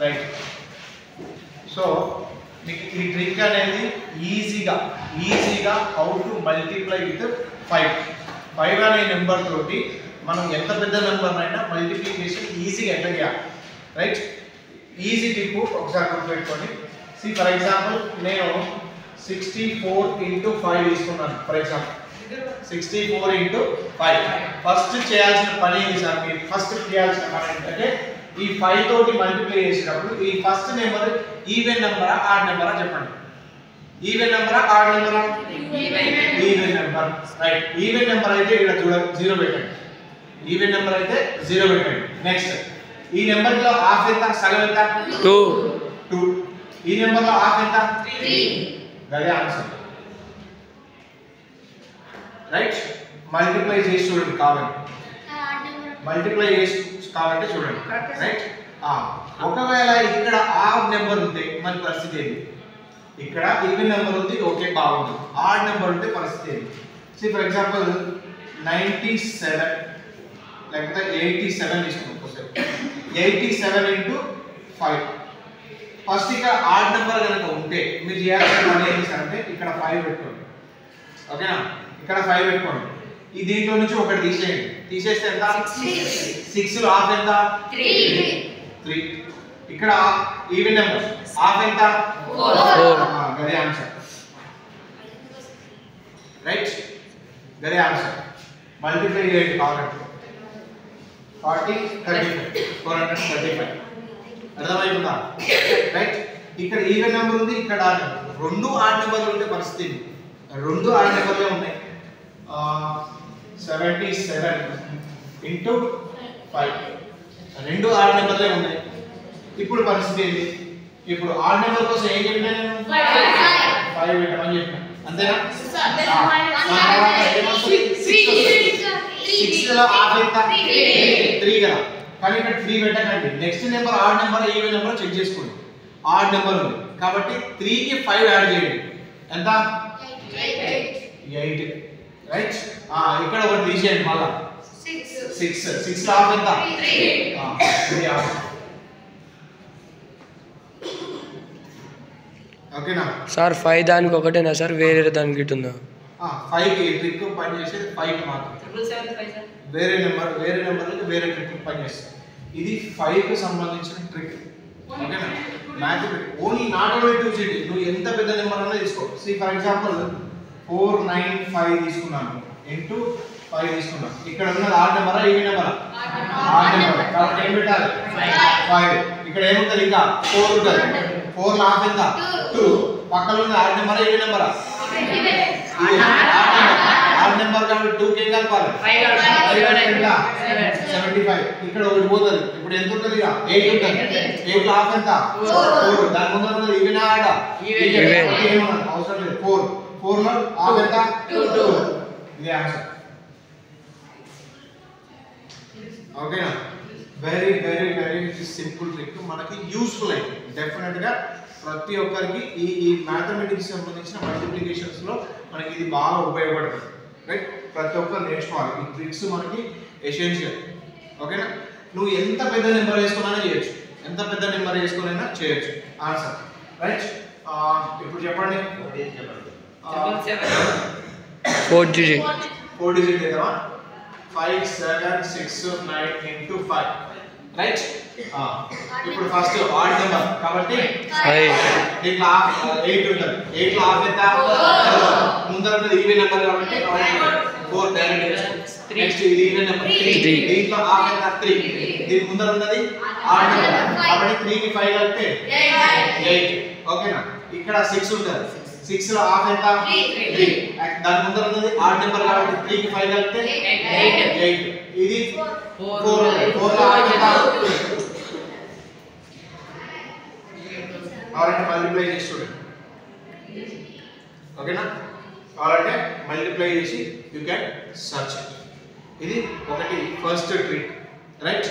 Right. So మీకు ఈ trick అనేది ఈజీగా హౌ టు మల్టిప్లై విత్ 5 అనే నెంబర్ తోటి మనం ఎంత పెద్ద నెంబర్ అయినా మల్టిప్లికేషన్ ఈజీగా ఎట్లా చేయాలి. రైట్, ఈజీ టిప్ ఒకసారి గుర్తుపెట్టుకోండి. సి ఫర్ ఎగ్జాంపుల్ నేను 64 × 5 తీసుకున్నాను. For example 64 × 5. ఫస్ట్ చేయాల్సిన పని ఏంటి సార్? మీరు ఫస్ట్ చేయాల్సిన పని ఏంటంటే ఈ 5 తోటి మల్టిప్లై చేసేటప్పుడు ఈ ఫస్ట్ నెంబర్ ఈవెన్ నెంబరా ఆడ్ నెంబరా చెప్పండి. ఈవెన్ నెంబరా ఆడ్ నెంబరా? Even number. Right, even number అయితే ఇక్కడ చూడండి 0 పెట్టండి. ఈవెన్ నెంబర్ అయితే 0 పెట్టండి. నెక్స్ట్ ఈ నెంబర్ లో హాఫ్ ఎంత? సగం ఎంత? 2. ఈ నెంబర్ లో హాఫ్ ఎంత? 3. అదే ఆన్సర్. రైట్, మల్టిప్లై చేసి చూడండి కావాలి. మల్టిప్లై చేసి కావాలంటే చూడండి. రైట్, ఒకవేళ ఇక్కడ ఆడ్ నెంబర్ ఉంటే మన పరిస్థితి ఏంటి? ఇక్కడ ఈవెన్ నెంబర్ ఉంది, ఓకే బాగుంది. ఆడ్ నెంబర్ ఉంటే పరిస్థితి ఏంటి? సి ఫర్ ఎగ్జాంపుల్ 97 లేకపోతే 87 తీసుకుంటాం. 87 × 5. ఫస్ట్ ఇక్కడ ఆడ్ నెంబర్ కనుక ఉంటే మీరు చేయాల్సిన పని ఏంటి అంటే ఇక్కడ 5 పెట్టుకోండి. ఓకేనా? ఇక్కడ 5 పెట్టుకోండి. ఈ దీంట్లో నుంచి ఒకటి తీసేయండి. తీసేస్తే ఎంత? 6 లో హాఫ్ ఎంత? 3. ఇక్కడ ఈవెన్ నెంబర్ హాఫ్ ఎంత? 4. గదే ఆన్సర్. రైట్, గదే ఆన్సర్. మల్టిప్లై చేయండి కావాలంటే 40 35 435. అర్థమైందా? రైట్, ఇక్కడ ఈవెన్ నెంబర్ ఉంది, ఇక్కడ ఆడ్ నెంబర్. రెండు ఆడ్ నెంబర్లు ఉంటే పరిస్థితి రెండు ఆడ్ నెంబర్లే ఉన్నాయి. 77 × 5 రెండు ఆడ్ నెంబర్లే ఉన్నాయి. ఇప్పుడు పరిస్థితి ఏంటి? ఇప్పుడు ఆడ్ నెంబర్ కోసం ఏం చెప్పాను నేను? 5 పెట్టమని చెప్పాను. అంతేనా? 6 లో హాఫ్ ఎంత? 3 కదా. కానీ ఇక్కడ 3 పెట్టకండి. Next number odd number even number check చేసుకోండి. ఆడ్ నెంబర్ ఉంది కాబట్టి 3 కి 5 యాడ్ చేయండి. ఎంత? 8. రైట్, ఇక్కడ ఒకటి తీసేయండి మళ్ళా 6 లో హాఫ్ ఎంత? 3. ఓకేనా సార్? 5 దానికి ఒకటేనా సార్? వేరే దానికి ఇటుందా? 5 కి ట్రిక్ పని చేసేది 5 కి మాత్రం. వేరే నెంబర్కి వేరే ట్రిక్ పని చేస్తుంది. ఇది 5 కి సంబంధించిన ట్రిక్. ఓకేనా? Mathematics only not only 2 city. నువ్వు ఎంత పెద్ద నెంబర్ అన్నా తీసుకో. సి ఫర్ ఎగ్జాంపుల్ 495 తీసుకున్నాను ఇంటూ 5 తీసుకున్నాను. ఇక్కడ ఉన్నది ఆడ్ నెంబరా ఈవెన్ నెంబరా? Odd number. కాబట్టి ఏం పెట్టాలి? 5. ఇక్కడ ఏముంటది? ఇంకా 4 ఉంటుంది. 4 లో హాఫ్ ఎంత? 2. పక్కన ఉన్న ఆడ్ నెంబరా ఈవెన్ నెంబరా? ఆడ్ నెంబర్ కాబట్టి 2 కి ఏం కలపాలి? 75. ఇక్కడ ఒకటి పోతుంది. ఇప్పుడు ఎంత ఉంటుంది? 8 ఉంటుంది. 8 లో హాఫ్ ఎంత? 4. దాని ముందు ఉన్నది ఈవెన్ ఆడా? ఈవెన్. అవసరం లేదు. 4 లో హాఫ్ ఎంత? 2. ఇదే ఆన్సర్. ఓకేనా? Very very very simple trick. మనకి యూస్ఫుల్ అయింది డెఫినెట్ గా. ప్రతి ఒక్కరికి ఈ మ్యాథమెటిక్స్ సంబంధించిన మల్టిప్లికేషన్స్ లో మనకి ఇది బాగా ఉపయోగపడుతుంది. రైట్, ప్రతి ఒక్కరు నేర్చుకోవాలి. ఈ ట్రిక్స్ మనకి ఎసెన్షియల్. ఓకేనా? నువ్వు ఎంత పెద్ద నెంబర్ వేసుకున్నా చేయొచ్చు, ఎంత పెద్ద నెంబర్ వేసుకునైనా చేయొచ్చు. ఆన్సర్. రైట్, ఇప్పుడు చెప్పండి. 4 digit. 4 digit కదా. 5 7 6 9 × 5. రైట్, ఇప్పుడు ఫస్ట్ ఆడ్ నెంబర్ కాబట్టి 5. దీంట్లో 8 ఉంటుంది. 8 లో హాఫ్ ఎంత? ముందర ఉన్నది ఈవెన్ నెంబర్ కాబట్టి 4 డైరెక్ట్ వేసుకోండి. నెక్స్ట్ ఇది ఈవెన్ నెంబర్ 3. దీంట్లో హాఫ్ ఎంత? 3. దీని ముందర ఉన్నది ఆడ్ నెంబర్ కాబట్టి 3 కి 5 కలిపితే 8. ఓకేనా? ఇక్కడ 6 ఉంటుంది. 6 లో హాఫ్ ఎంత? 3. దాని ముందర ఉన్నది ఆడ్ నెంబర్ కాబట్టి 3 కి 5 కలిపితే 8. ఇది 4 లో హాఫ్ ఎంత? కావాలంటే మల్టిప్లై చేసి చూడండి. ఓకేనా? కావాలంటే మల్టిప్లై చేసి యూ క్యాన్ సర్చ్. ఇది ఒకటి ఫస్ట్ ట్రిక్. రైట్.